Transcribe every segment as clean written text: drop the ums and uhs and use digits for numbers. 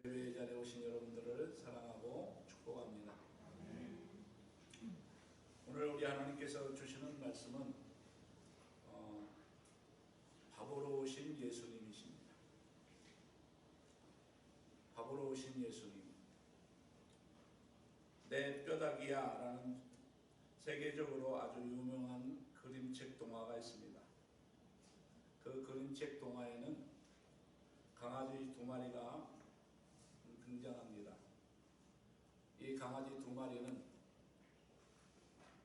예배 자리에 오신 여러분들을 사랑하고 축복합니다. 오늘 우리 하나님께서 주시는 말씀은 밥으로 오신 예수님이십니다. 밥으로 오신 예수님. 내 뼈다귀야 라는 세계적으로 아주 유명한 그림책 동화가 있습니다. 그 그림책 동화에는 강아지 두 마리가 등장합니다. 이 강아지 두 마리는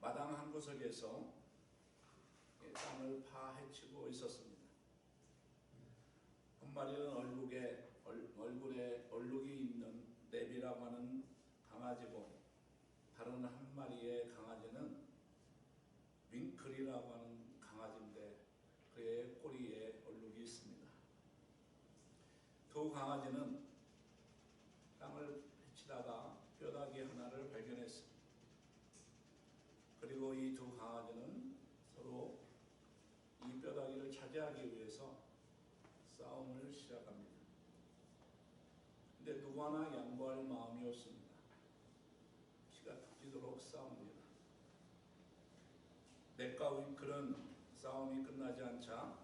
마당 한 구석에서 땅을 파헤치고 있었습니다. 한 마리는 얼굴에 얼룩이 있는 랩이라고 하는 강아지고, 다른 한 마리의 강아지는 윙클이라고 하는 강아지인데 그의 꼬리에 얼룩이 있습니다. 두 강아지는 땅을 헤치다가 뼈다귀 하나를 발견했습니다. 그리고 이 두 강아지는 서로 이 뼈다귀를 차지하기 위해서 싸움을 시작합니다. 근데 누구 하나 양보할 마음이 없습니다. 피가 터지도록 싸웁니다. 넷과 윙클은 싸움이 끝나지 않자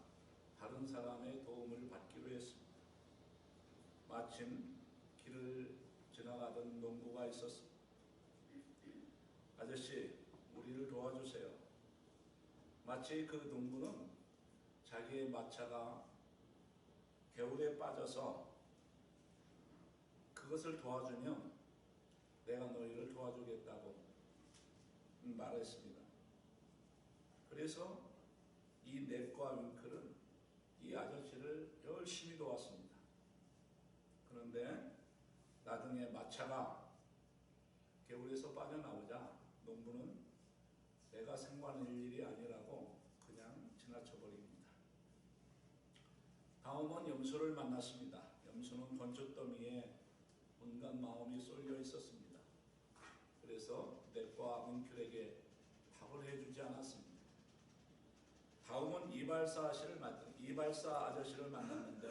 다른 사람의 도움을 받기로 했습니다. 마침 길을 지나가던 농부가 있었습니다. 아저씨, 우리를 도와주세요. 마치 그 농부는 자기의 마차가 개울에 빠져서 그것을 도와주면 내가 너희를 도와주겠다고 말했습니다. 그래서 이 넷과 윙클은 이 아저씨를 열심히 도왔습니다. 그런데 나중에 마차가 개울에서 빠져나오자 농부는 내가 생관할 일이 아니라고 그냥 지나쳐버립니다. 다음은 염소를 만났습니다. 염소는 건초더미에 온갖 마음이 쏠려 있었습니다. 그래서 넷과 윙클에게 답을 해주지 않았습니다. 다음은 이발사 아저씨를 만났는데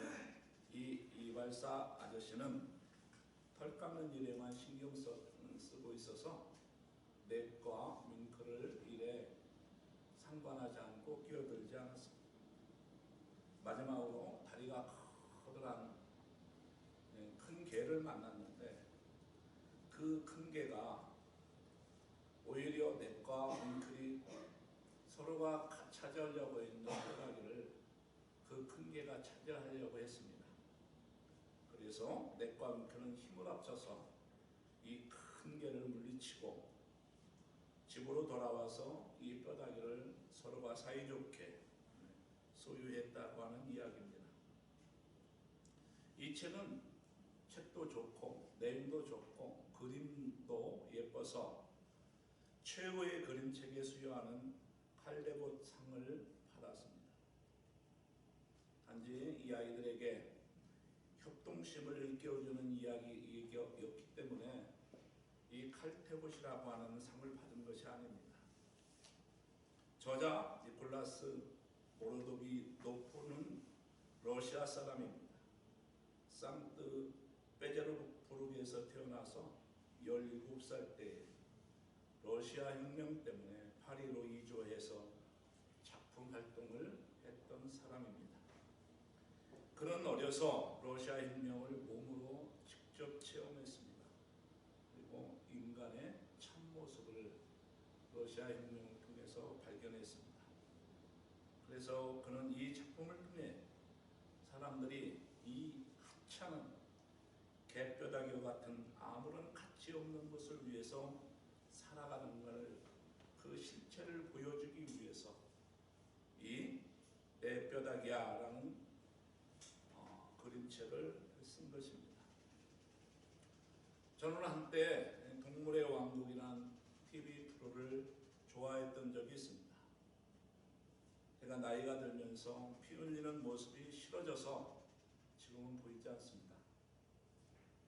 이 이발사 아저씨는 털 깎는 일에만 신경 쓰고 있어서 넷과 윙클을 일에 상관하지 않고 끼어들지 않았습니다. 마지막으로 다리가 커다란 큰 개를 만났는데 그 큰 개가 오히려 넷과 윙클이 서로가 차지하려고 했던 뼈다귀를 그 큰 개가 차지하려고 했습니다. 그래서 넷과 윙클은 힘을 합쳐서 이 큰 개를 물리치고 집으로 돌아와서 이 뼈다귀를 서로가 사이좋게 소유했다고 하는 이야기입니다. 이 책은 책도 좋고 내용도 좋고 그림도 예뻐서 최고의 그림책에 수여하는 칼레봇 상을 받았습니다. 단지 이 아이들에게 협동심을 일깨워주는 이야기였기 때문에 이 칼테봇이라고 하는 상을 받은 것이 아닙니다. 저자 니콜라스 모로도비노프는 러시아 사람입니다. 상트페테르부르크에서 태어나서 17살 때 러시아 혁명 때문에 파리로 이주해서 작품 활동을 했던 사람입니다. 그는 어려서 러시아 혁명을 몸으로 직접 체험했습니다. 그리고 인간의 참모습을 러시아 혁명을 통해서 발견했습니다. 그래서 그는 이 작품을 통해 사람들이 이 하찮은 개뼈다귀와 같은 아무런 가치 없는 것을 위해서 살아가는 것을, 그 실체를 보여주기 위해서 이 내 뼈다귀야 라는 그림책을 쓴 것입니다. 저는 한때 동물의 왕국이라는 TV 프로를 좋아했던 적이 있습니다. 제가 나이가 들면서 피 흘리는 모습이 싫어져서 지금은 보이지 않습니다.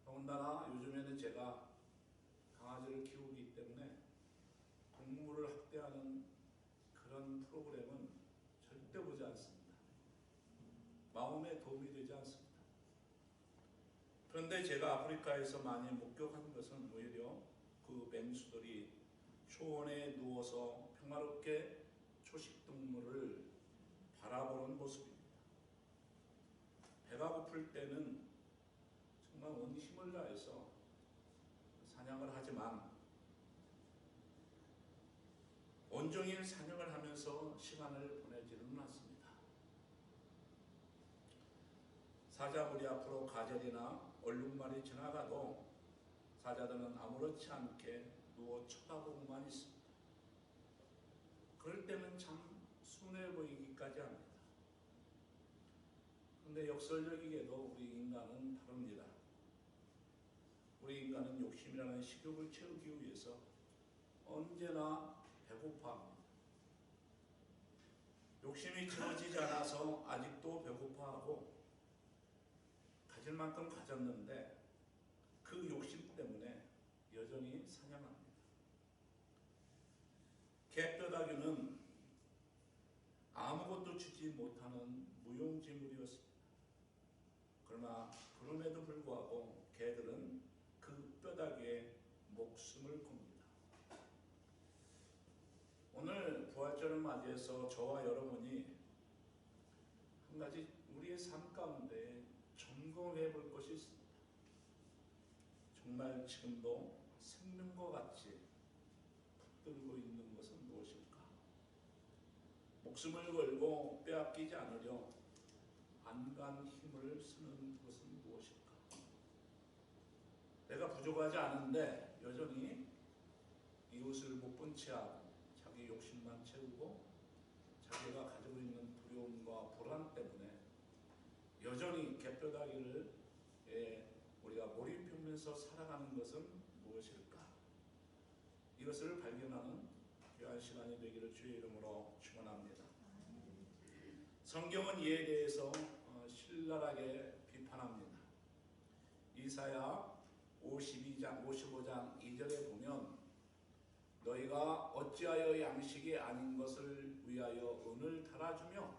더군다나 요즘에는 제가 강아지를 키우기 때문에 동물을 학대하는 그런 프로그램은 절대 보지 않습니다. 마음에 도움이 되지 않습니다. 그런데 제가 아프리카에서 많이 목격한 것은 오히려 그 맹수들이 초원에 누워서 평화롭게 초식동물을 바라보는 모습입니다. 배가 고플 때는 정말 온 힘을 다해서 사냥을 하지만 온종일 사냥을 하면서 시간을 보내지는 않습니다. 사자물이 앞으로 가젤이나 얼룩말이 지나가도 사자들은 아무렇지 않게 누워 쳐다보고만 있습니다. 그럴 때는 참 순해 보이기까지 합니다. 그런데 역설적이게도 우리 인간은 다릅니다. 우리 인간은 욕심이라는 식욕을 채우기 위해서 언제나 배고파합니다. 욕심이 채워지지 않아서 아직도 배고파하고 가질 만큼 가졌는데 그 욕심 때문에 여전히 사냥합니다. 개뼈다귀는 아무것도 주지 못하는 무용지물이었습니다. 그러나 그럼에도 불구하고 개들은 그 뼈다귀에 목숨을 겁니다. 오늘 부활절을 맞이해서 저와 여러분이 한 가지 우리의 삶 가운데 점검해 볼 것이 있습니다. 정말 지금도 생명과 같이 붙들고 있는 것은 무엇일까? 목숨을 걸고 빼앗기지 않으려 안간 힘을 쓰는 것은 무엇일까? 내가 부족하지 않은데 여전히 이웃을 못 본 채하고 자기 욕심만 채우고 자기가 가지고 있는 두려움과 불안 때문에 여전히 개뼈다귀를 우리가 몰입하면서 살아가는 것은 무엇일까? 이것을 발견하는 귀한 시간이 되기를 주의 이름으로 축원합니다. 성경은 이에 대해서 신랄하게 비판합니다. 이사야 55장 2절에 보면 너희가 어찌하여 양식이 아닌 것을 위하여 은을 달아주며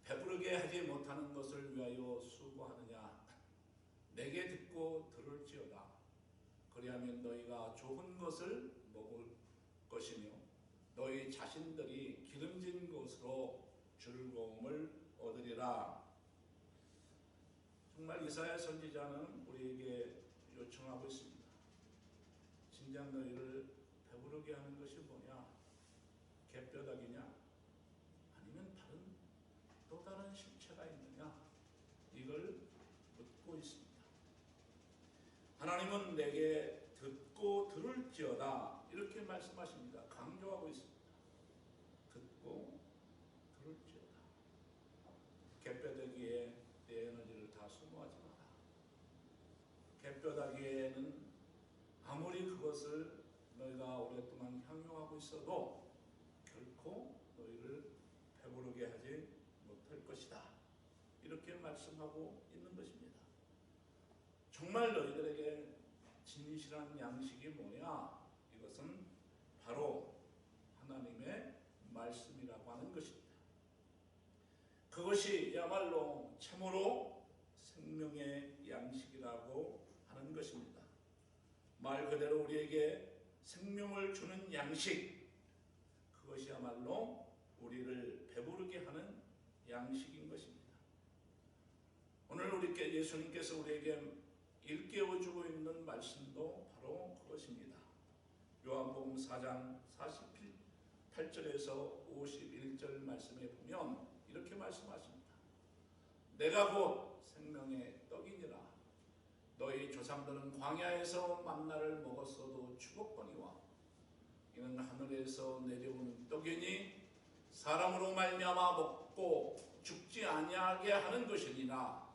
배부르게 하지 못하는 것을 위하여 수고하느냐. 내게 듣고 들을지어다. 그리하면 너희가 좋은 것을 먹을 것이며 너희 자신들이 기름진 것으로 즐거움을 얻으리라. 정말 이사야 선지자는 우리에게 요청하고 있습니다. 진작 너희를 배부르게 하는 것이 뭐냐? 개뼈다귀냐? 아니면 또 다른 실체가 있느냐? 이걸 묻고 있습니다. 하나님은 내게 듣고 들을지어다 이렇게 말씀하십니다. 강조하고 있습니다. 듣고 들을지어다. 개뼈다귀에 내 에너지를 다 소모하지 마라. 개뼈다귀에는 아무리 그것을 너희가 오랫동안 향유하고 있어도 결코 너희를 배부르게 하지 못할 것이다. 이렇게 말씀하고 있는 것입니다. 정말 너희들에게 진실한 양식이 뭐냐? 이것은 바로 하나님의 말씀이라고 하는 것입니다. 그것이야말로 참으로 생명의 양식이라고 하는 것입니다. 말 그대로 우리에게 생명을 주는 양식, 그것이야말로 우리를 배부르게 하는 양식인 것입니다. 오늘 예수님께서 우리에게 일깨워주고 있는 말씀도 바로 그것입니다. 요한복음 4장 48절에서 51절 말씀에 보면 이렇게 말씀하십니다. 내가 곧 생명의 떡이니라. 너희 조상들은 광야에서 만나를 먹었어도 죽었거니와 이는 하늘에서 내려오는 떡이니 사람으로 말미암아 먹고 죽지 아니하게 하는 것이니라.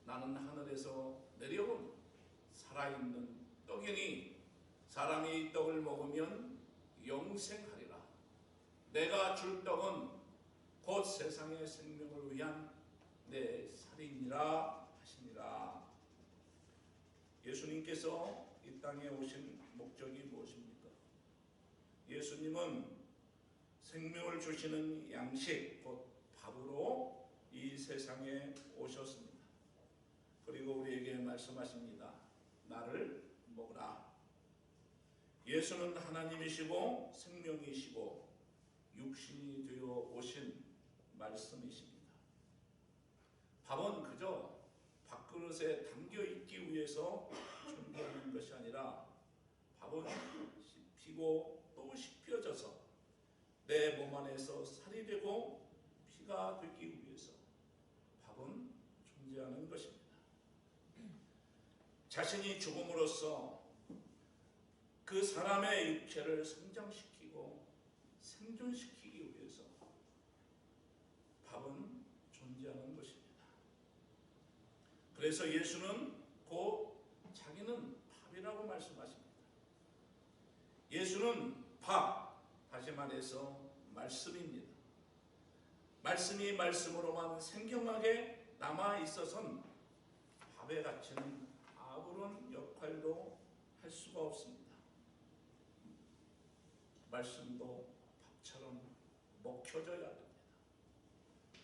나는 하늘에서 내려온 살아있는 떡이니 사람이 이 떡을 먹으면 영생하리라. 내가 줄 떡은 곧 세상의 생명을 위한 내 살이니라 하시니라. 예수님께서 이 땅에 오신 목적이 무엇입니까? 예수님은 생명을 주시는 양식, 곧 밥으로 이 세상에 오셨습니다. 그리고 우리에게 말씀하십니다. 나를 먹으라. 예수는 하나님이시고 생명이시고 육신이 되어 오신 말씀이십니다. 밥은 그저 밥그릇에 담겨 있기 위해서 준비하는 것이 아니라 밥은 씹히고 또 씹혀져서 내 몸 안에서 살이 되고 피가 되기 위해서 밥은 존재하는 것입니다. 자신이 죽음으로써 그 사람의 육체를 성장시키고 생존시키기 위해서 밥은 존재하는 것입니다. 그래서 예수는 곧 자기는 밥이라고 말씀하십니다. 예수는 밥, 다시 말해서 말씀입니다. 말씀이 말씀으로만 생경하게 남아있어서는 밥의 가치는 아무런 역할도 할 수가 없습니다. 말씀도 밥처럼 먹혀져야 합니다.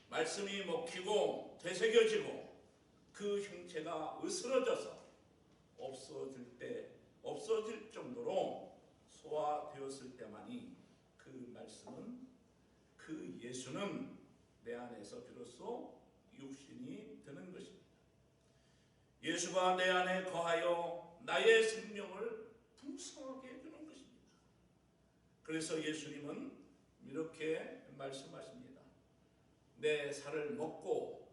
말씀이 먹히고 되새겨지고 그 형체가 으스러져서 없어질 정도로 소화되었을 때만이 그 말씀은, 그 예수는 내 안에서 비로소 육신이 되는 것입니다. 예수가 내 안에 거하여 나의 생명을 풍성하게 해주는 것입니다. 그래서 예수님은 이렇게 말씀하십니다. 내 살을 먹고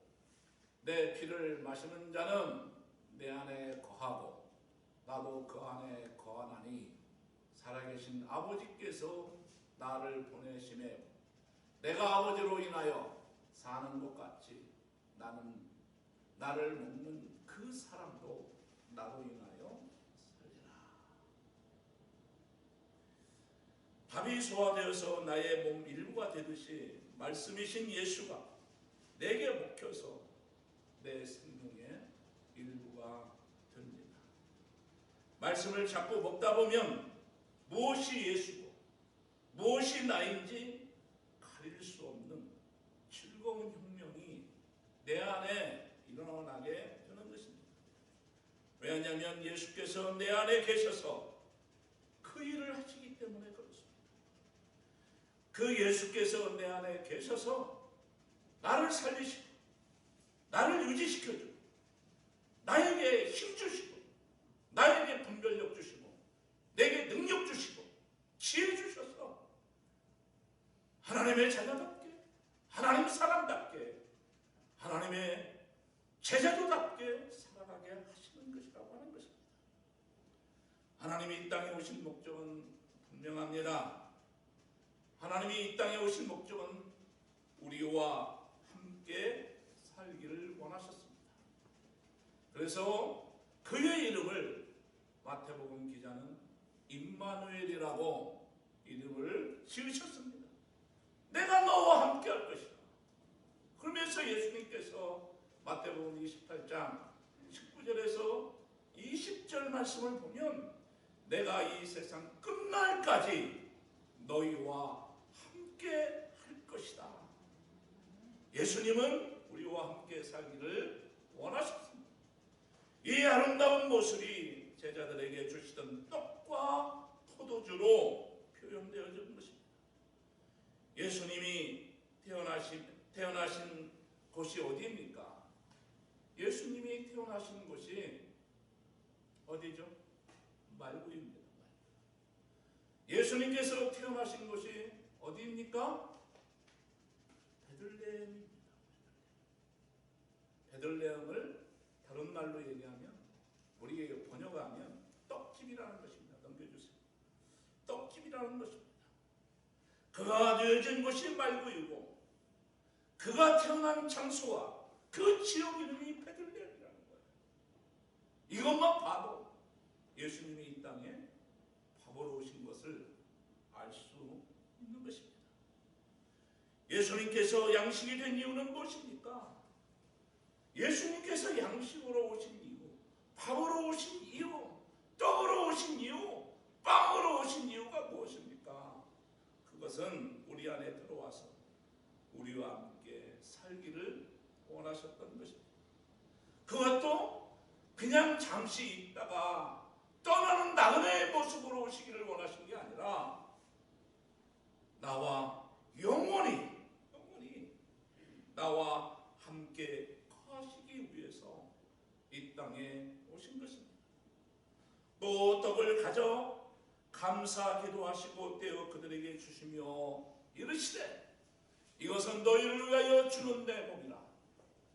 내 피를 마시는 자는 내 안에 거하고 나도 그 안에 거하나니 살아계신 아버지께서 나를 보내심에 내가 아버지로 인하여 사는 것 같이 나를 먹는 그 사람도 나로 인하여 살리라. 밥이 소화되어서 나의 몸 일부가 되듯이 말씀이신 예수가 내게 먹혀서 내 생명의 일부가 됩니다. 말씀을 자꾸 먹다 보면 무엇이 예수고 무엇이 나인지 가릴 수 없는 즐거운 혁명이 내 안에 일어나게 되는 것입니다. 왜냐하면 예수께서 내 안에 계셔서 그 일을 하시기 때문에 그렇습니다. 그 예수께서 내 안에 계셔서 나를 살리시고 나를 유지시켜주고 나에게 힘 주시고 나에게 분별력 주시고 내게 능력 주시고 지혜 주셔서 하나님의 자녀답게, 하나님 사람답게, 하나님의 제자도답게 살아가게 하시는 것이라고 하는 것입니다. 하나님이 이 땅에 오신 목적은 분명합니다. 하나님이 이 땅에 오신 목적은 우리와 함께 살기를 원하셨습니다. 그래서 그의 이름을 마태복음 기자는 임마누엘이라고 이름을 지으셨습니다. 내가 너와 함께 할 것이다. 그러면서 예수님께서 마태복음 28장 19절에서 20절 말씀을 보면 내가 이 세상 끝날까지 너희와 함께 할 것이다. 예수님은 우리와 함께 살기를 원하셨습니다. 이 아름다운 모습이 제자들에게 주시던 떡과 포도주로 표현되어진 것입니다. 예수님이 태어나신 곳이 어디입니까? 예수님이 태어나신 곳이 어디죠? 말구입니다. 예수님께서 태어나신 곳이 어디입니까? 베들레헴입니다. 베들레헴을 다른 말로 얘기하면 우리에게 번역하면 떡집이라는 것입니다. 넘겨주세요. 떡집이라는 것입니다. 그가 누워진 곳이 말구이고 그가 태어난 장소와 그 지역 이름이 베들레헴이라는 거예요. 이것만 봐도 예수님이 이 땅에 밥으로 오신 것을 알 수 있는 것입니다. 예수님께서 양식이 된 이유는 무엇입니까? 예수님께서 양식으로 오신 이유, 밥으로 오신 이유, 떡으로 오신 이유, 빵으로 오신 이유가 무엇입니까? 그것은 우리 안에 들어와서 우리와 함께 살기를 원하셨던 것입니다. 그것도 그냥 잠시 있다가 떠나는 나그네의 모습으로 오시기를 원하신 게 아니라 나와 영원히 나와 함께 거하시기 위해서 이 땅에 오신 것입니다. 또 떡을 가져 감사 기도하시고 떼어 그들에게 주시며 이르시되 이것은 너희를 위하여 주는 내 몸이라.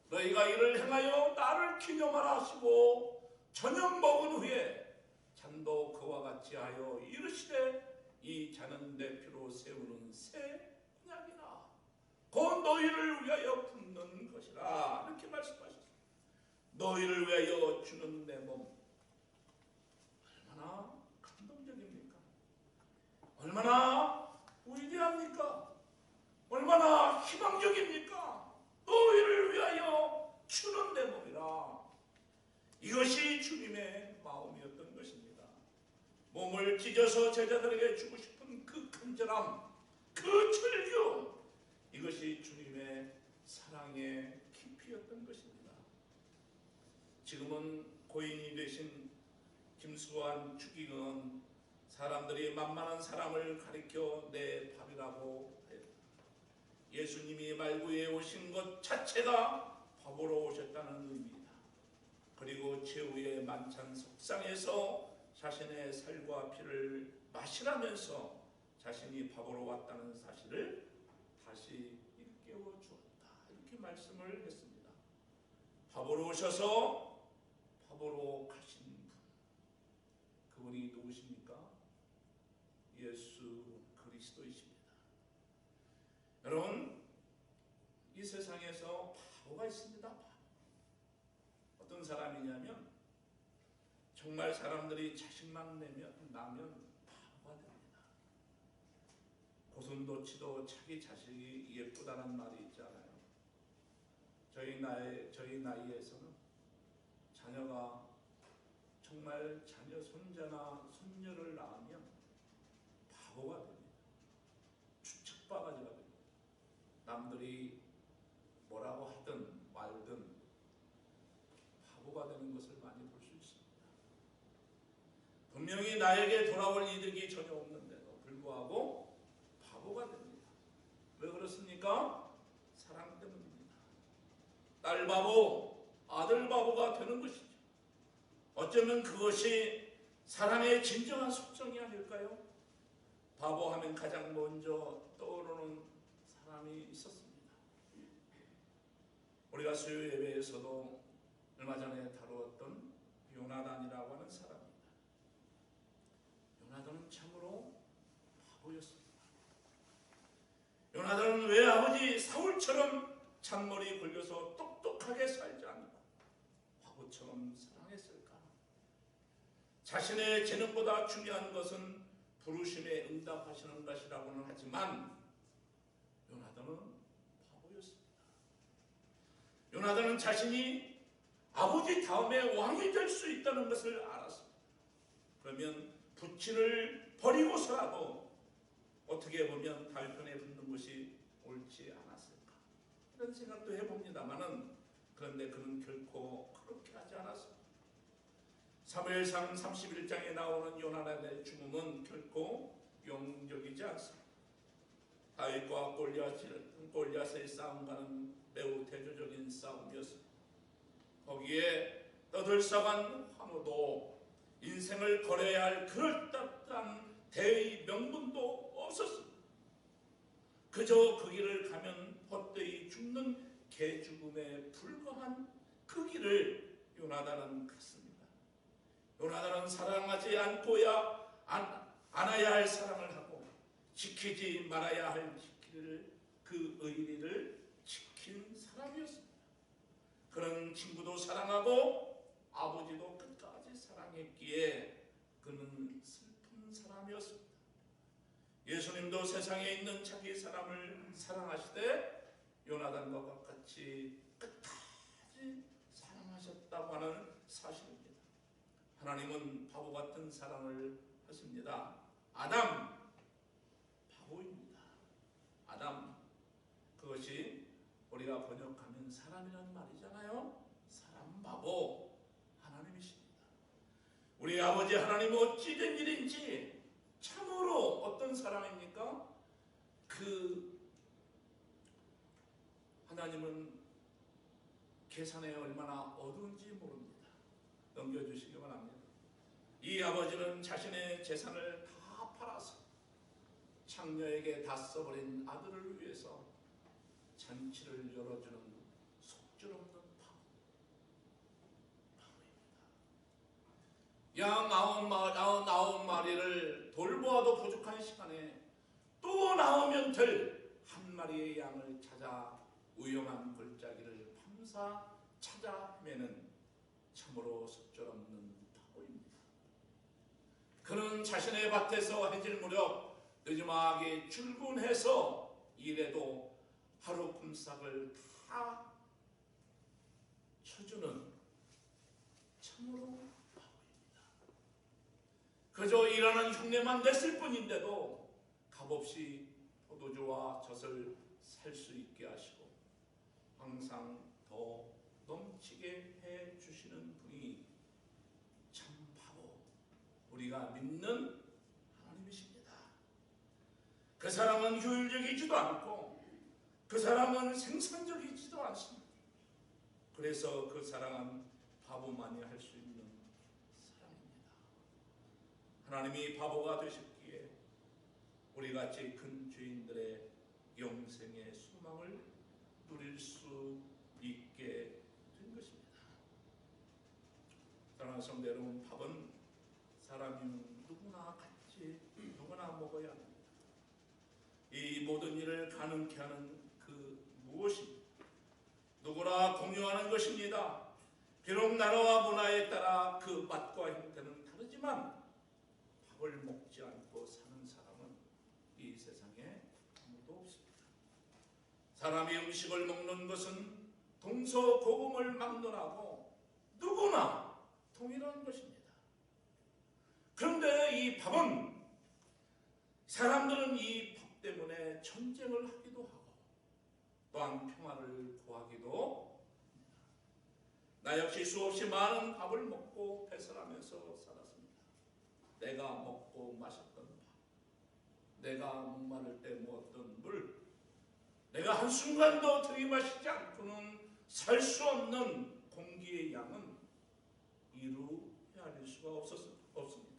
너희가 이를 행하여 나를 기념하라 하시고 저녁 먹은 후에 잔도 그와 같이 하여 이르시되 이 잔은 내 피로 세우는 새 언약이라. 곧 너희를 위하여 붓는 것이라. 이렇게 말씀하셨습니다. 너희를 위하여 주는 내 몸. 얼마나 감동적입니까? 얼마나 위대합니까? 얼마나 희망적입니까? 너희를 위하여 주는 내 몸이라. 이것이 주님의 마음이었던 것입니다. 몸을 찢어서 제자들에게 주고 싶은 그 간절함, 그 절규, 이것이 주님의 사랑의 깊이였던 것입니다. 지금은 고인이 되신 김수환 추기경은 사람들이 만만한 사람을 가리켜 내 밥이라고 하였다. 예수님이 말구에 오신 것 자체가 밥으로 오셨다는 의미이다. 그리고 최후의 만찬 석상에서 자신의 살과 피를 마시라면서 자신이 밥으로 왔다는 사실을 다시 일깨워 주었다. 이렇게 말씀을 했습니다. 밥으로 오셔서 밥으로 가신 분, 그분이 누구십니까? 예수 그리스도이십니다. 여러분, 이 세상에서 바보가 있습니다. 어떤 사람이냐면 정말 사람들이 자식만 나면 바보가 됩니다. 고슴도치도 자기 자식이 예쁘다는 말이 있잖아요. 저희 나이에서는 자녀가 정말 자녀 손자나 손녀를 낳으면 바보가 됩니다. 추측바가지가 됩니다. 남들이 뭐라고 하든 말든 바보가 되는 것을 많이 볼 수 있습니다. 분명히 나에게 돌아올 이득이 전혀 없는데도 불구하고 바보가 됩니다. 왜 그렇습니까? 사랑 때문입니다. 딸 바보, 아들 바보가 되는 것이죠. 어쩌면 그것이 사랑의 진정한 속성이 아닐까요? 바보하면 가장 먼저 떠오르는 사람이 있었습니다. 우리가 수요 예배에서도 얼마 전에 다루었던 요나단이라고 하는 사람입니다. 요나단은 참으로 바보였습니다. 요나단은 왜 아버지 사울처럼 잔머리 굴려서 똑똑하게 살지 않고 바보처럼 사랑했을까? 자신의 재능보다 중요한 것은 부르심에 응답하시는 것이라고는 하지만 요나단은 바보였습니다. 요나단은 자신이 아버지 다음에 왕이 될 수 있다는 것을 알았습니다. 그러면 부친을 버리고서라도 어떻게 보면 다윗 편에 붙는 것이 옳지 않았을까? 이런 생각도 해봅니다만은 그런데 그는 결코 그렇게 하지 않았습니다. 사무엘상 31장에 나오는 요나단의 죽음은 결코 용적이지 않습니다. 다윗과 골리앗의 싸움과는 매우 대조적인 싸움이었습니다. 거기에 떠들썩한 환호도 인생을 걸어야 할 그럴듯한 대의 명분도 없었습니다. 그저 그 길을 가면 헛되이 죽는 개죽음에 불과한 그 길을 요나단은 갔습니다. 요나단은 사랑하지 않아야 할 사랑을 하고 지키지 말아야 할 그 의리를 지킨 사람이었습니다. 그런 친구도 사랑하고 아버지도 끝까지 사랑했기에 그는 슬픈 사람이었습니다. 예수님도 세상에 있는 자기 사람을 사랑하시되 요나단과 같이 끝까지 사랑하셨다고 하는 사실입니다. 하나님은 바보 같은 사랑을 하십니다. 아담 바보입니다. 아담, 그것이 우리가 번역하면 사람이라는 말이잖아요. 사람 바보, 하나님이 우리 아버지 하나님은 어찌 된 일인지 참으로 어떤 사랑입니까? 하나님은 계산에 얼마나 어두운지 모릅니다. 넘겨주시기 바랍니다. 이 아버지는 자신의 재산을 다 팔아서 창녀에게 다 써버린 아들을 위해서 잔치를 열어주는 속절없는 양 99마리를 돌보아도 부족한 시간에 또 나오면 될 한 마리의 양을 찾아 우영한 골짜기를 밤사 찾아 헤매는 참으로 속절없는 바보입니다. 그는 자신의 밭에서 해질 무렵 늦지막이 출근해서 일해도 하루 품삯을 다 쳐주는 참으로 그저 일하는 흉내만 냈을 뿐인데도 값없이 포도주와 젖을 살 수 있게 하시고 항상 더 넘치게 해주시는 분이 참 바보, 우리가 믿는 하나님이십니다. 그 사람은 효율적이지도 않고 그 사람은 생산적이지도 않습니다. 그래서 그 사랑은 바보만이 할 수 있는 사랑입니다. 하나님이 바보가 되셨기에 우리같이 큰 죄인들의 영생의 소망을 누릴 수 있게 된 것입니다. 사랑하는 성도 여러분, 밥은 사람이 누구나 같이 누구나 먹어야 합니다. 이 모든 일을 가능케 하는 그 무엇입니까? 누구나 공유하는 것입니다. 비록 나라와 문화에 따라 그 맛과 형태는 다르지만 밥을 먹지 않고 사는 사람은 이 세상에 아무도 없습니다. 사람이 음식을 먹는 것은 동서고금을 막론하고 누구나 동일한 것입니다. 그런데 이 밥은 사람들은 이 밥 때문에 전쟁을 하기도 하고 또한 평화를 구하기도 합니다. 나 역시 수없이 많은 밥을 먹고 배설하면서 살았습니다. 내가 먹고 마셨던 밥, 내가 목마를 때 먹었던 물, 내가 한순간도 들이마시지 않고는 살 수 없는 공기의 양은 이루 헤아릴 수가 없습니다.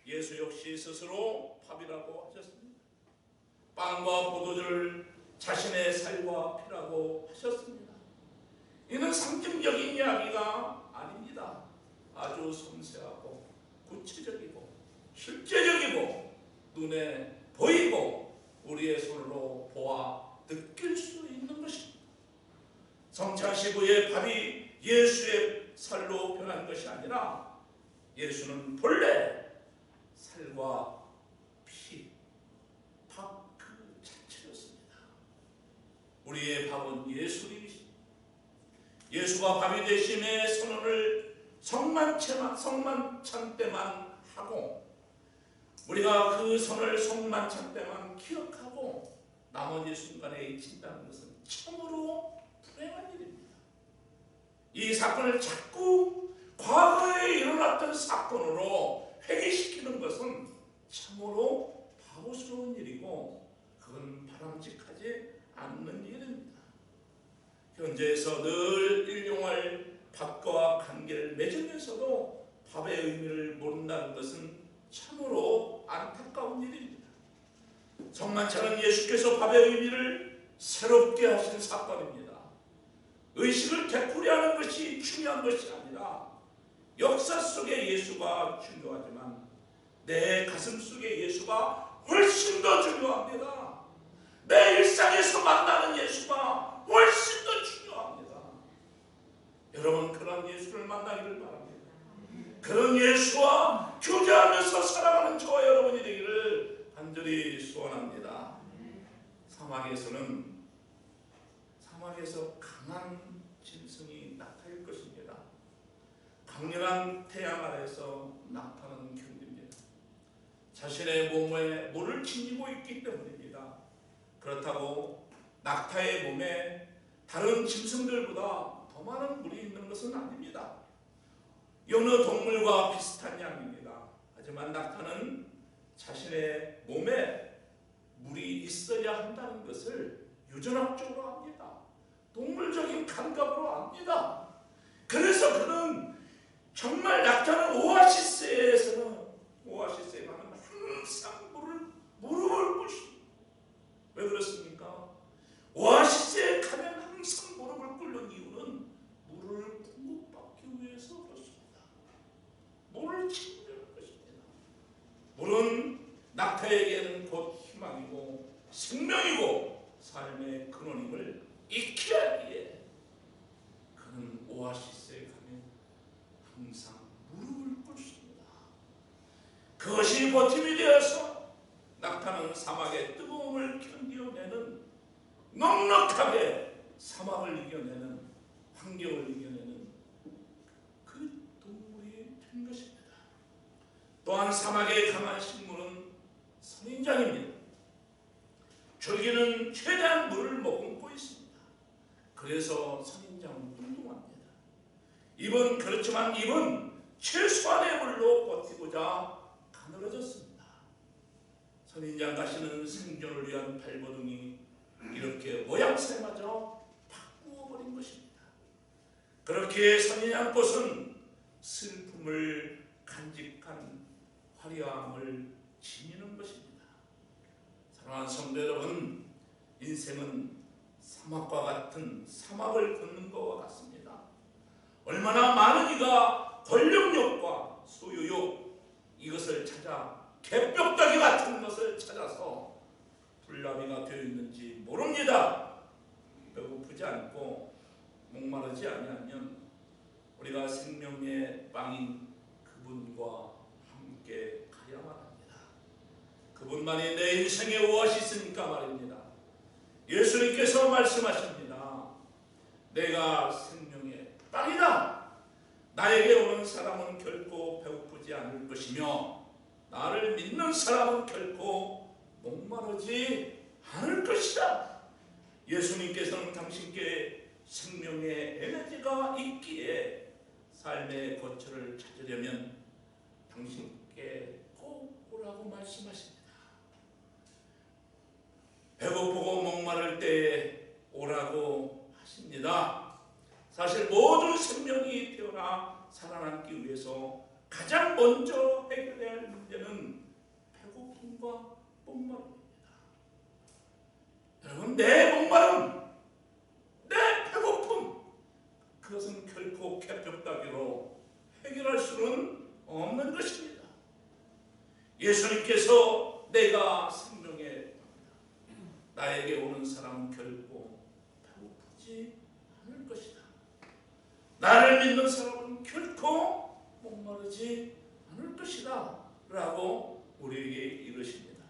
예수 역시 스스로 밥이라고 하셨습니다. 빵과 포도주를 자신의 살과 피라고 하셨습니다. 이는 상징적인 이야기가 아닙니다. 아주 섬세하고 구체적이고 실제적이고 눈에 보이고 우리의 손으로 보아 느낄 수 있는 것입니다. 성찬식후의 밥이 예수의 살로 변한 것이 아니라 예수는 본래 살과 피, 밥 그 자체였습니다. 우리의 밥은 예수님이십니다. 예수가 밥이 되심의 선언을 성만찬 때만 하고 우리가 그 선을 성만찬 때만 기억하고 나머지 순간에 잊힌다는 것은 참으로 불행한 일입니다. 이 사건을 자꾸 과거에 일어났던 사건으로 회귀시키는 것은 참으로 바보스러운 일이고 그건 바람직하지 않는 일입니다. 현재에서 늘 일용할 밥과 관계를 맺으면서도 밥의 의미를 모른다는 것은 참으로 안타까운 일입니다. 성만찬은 예수께서 밥의 의미를 새롭게 하신 사건입니다. 의식을 되풀이하는 것이 중요한 것이 아니라 역사 속의 예수가 중요하지만 내 가슴 속의 예수가 훨씬 더 중요합니다. 내 일상에서 만나는 예수가 훨씬 더 중요합니다. 여러분 그런 예수를 만나기를 바랍니다. 그런 예수와 교제하면서 살아가는 저와 여러분이 되기를 간절히 소원합니다. 사막에서 강한 짐승이 나타날 것입니다. 강렬한 태양 아래서 나타나는 견디입니다. 자신의 몸에 물을 지니고 있기 때문입니다. 그렇다고 낙타의 몸에 다른 짐승들보다 더 많은 물이 있는 것은 아닙니다. 여느 동물과 비슷한 양입니다. 하지만 낙타는 자신의 몸에 물이 있어야 한다는 것을 유전학적으로 압니다. 동물적인 감각으로 압니다. 그래서 그는 정말 낙타는 오아시스에 가면 항상 무릎을 꿇습니다. 왜 그렇습니까? 오아시스에 가면 항상 무릎을 꿇는 이유는 물을 공급받기 위해서 그렇습니다. 물을 챙기는 것입니다. 물은 낙타에게는 곧 희망이고 생명이고 삶의 근원임을 익히 하기에 그는 오아시스에 가면 항상 무릎을 꿇습니다. 그것이 버팀이 되어서 낙타는 사막의 뜨거움을 견뎌내는, 넉넉하게 사막을 이겨내는, 환경을 이겨내는 그 동물이 된 것입니다. 또한 사막의 강한 식물은 선인장입니다. 줄기는 최대한 물을 머금고 있습니다. 그래서 선인장은 뚱뚱합니다. 그렇지만 잎은 최소한의 물로 버티고자 가늘어졌습니다. 선인장 가시는 생존을 위한 발버둥이 이렇게 모양새마저 바꾸어버린 것입니다. 그렇게 선인장꽃은 슬픔을 간직한 화려함을 지니는 것입니다. 사랑하는 성도 여러분, 인생은 사막과 같은 사막을 걷는 것과 같습니다. 얼마나 많은 이가 권력욕과 소유욕, 이것을 찾아 개뼈다귀 같은 것을 찾아서 불나비가 되어 있는지 모릅니다. 배고프지 않고 목마르지 아니하면 우리가 생명의 빵인 그분과 함께 가야만 합니다. 그분만이 내 인생의 오아시스니까 말입니다. 예수님께서 말씀하십니다. 내가 생명의 빵이다. 나에게 오는 사람은 결코 배고프지 않을 것이며 나를 믿는 사람은 결코 목마르지 않을 것이다. 예수님께서는 당신께 생명의 에너지가 있기에 삶의 거처를 찾으려면 당신께 꼭 오라고 말씀하십니다. 배고프고 목마를 때에 오라고 하십니다. 사실 모든 생명이 태어나 살아남기 위해서 가장 먼저 해결해야 할 문제는 배고픔과 목마름입니다. 여러분, 내 목마름, 내 배고픔, 그것은 결코 개벽다귀로 해결할 수는 없는 것입니다. 예수님께서 내가 생명의 나에게 오는 사람은 결코 배고프지 않을 것이다. 나를 믿는 사람은 결코 목마르지 않을 것이다 라고 우리에게 이르십니다.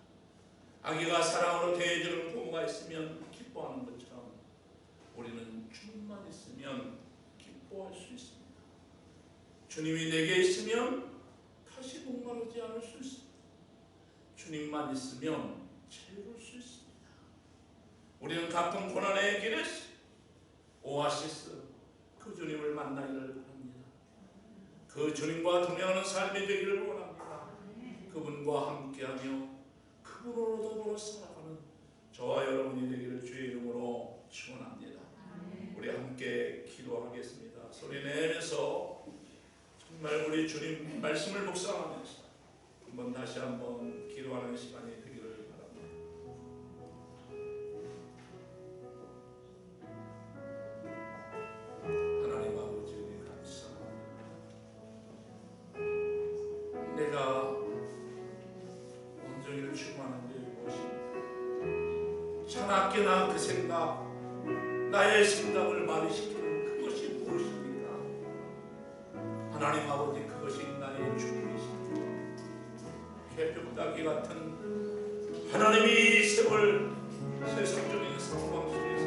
아기가 사랑으로 대해주는 부모가 있으면 기뻐하는 것처럼 우리는 주님만 있으면 기뻐할 수 있습니다. 주님이 내게 있으면 다시 목마르지 않을 수 있습니다. 주님만 있으면 채울 수 있습니다. 우리는 같은 고난의 길에서 오아시스 그 주님을 만나기를 바랍니다. 그 주님과 동행하는 삶이 되기를 원합니다. 그분과 함께하며 그분으로 더불어 살아가는 저와 여러분이 되기를 주의 이름으로 축원합니다. 우리 함께 기도하겠습니다. 소리 내면서 정말 우리 주님 말씀을 묵상하면서 다시 한번 기도하는 시간이 되기를 바랍니다. 하나님 아버지, 감사합니다. 내가 온종일 충만한 게 무엇입니까? 차갑게나 그 생각, 나의 생각을 마비시키는 그것이 무엇입니까? 하나님 아버지, 그것이 나의 죽음이십니다. 개벽다귀 같은 하나님이 세월 세상적인 상황 속에서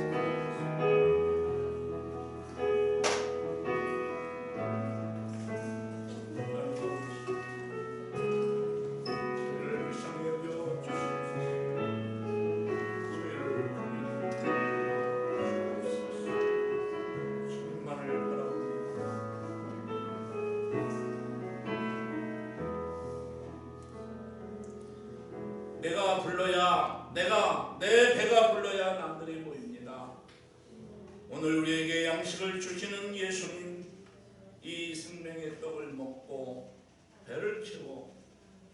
기도합니다. 오늘 우리에게 양식을 주시는 예수님, 이 생명의 떡을 먹고 배를 채워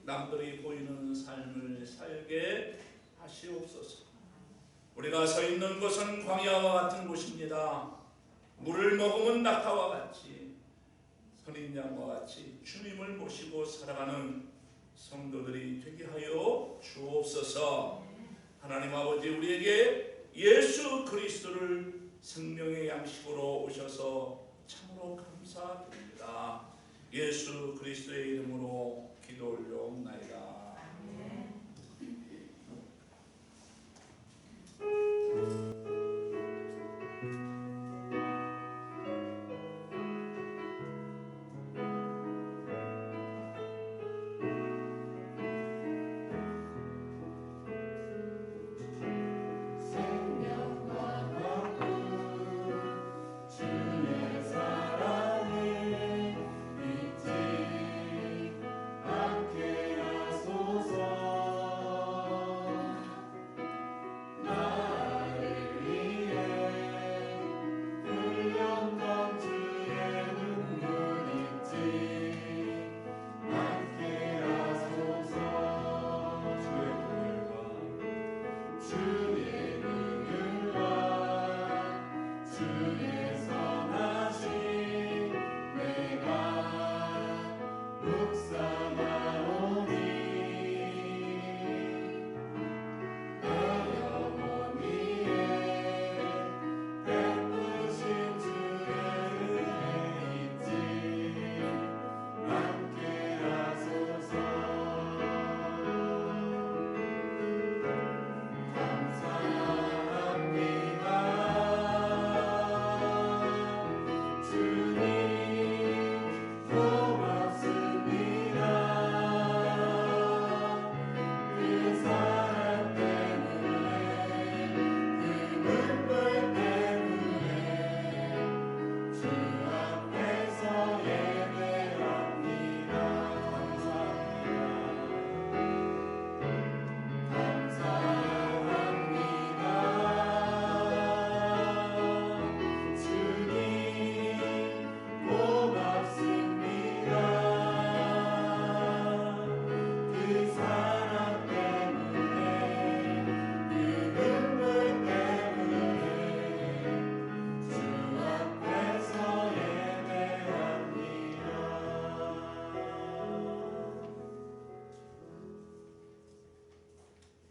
남들이 보이는 삶을 살게 하시옵소서. 우리가 서 있는 곳은 광야와 같은 곳입니다. 물을 머금은 낙타와 같이, 선인장과 같이 주님을 모시고 살아가는 성도들이 되게 하여 주옵소서. 하나님 아버지, 우리에게 예수 그리스도를 생명의 양식으로 오셔서 참으로 감사드립니다. 예수 그리스도의 이름으로 기도 올려옵나이다.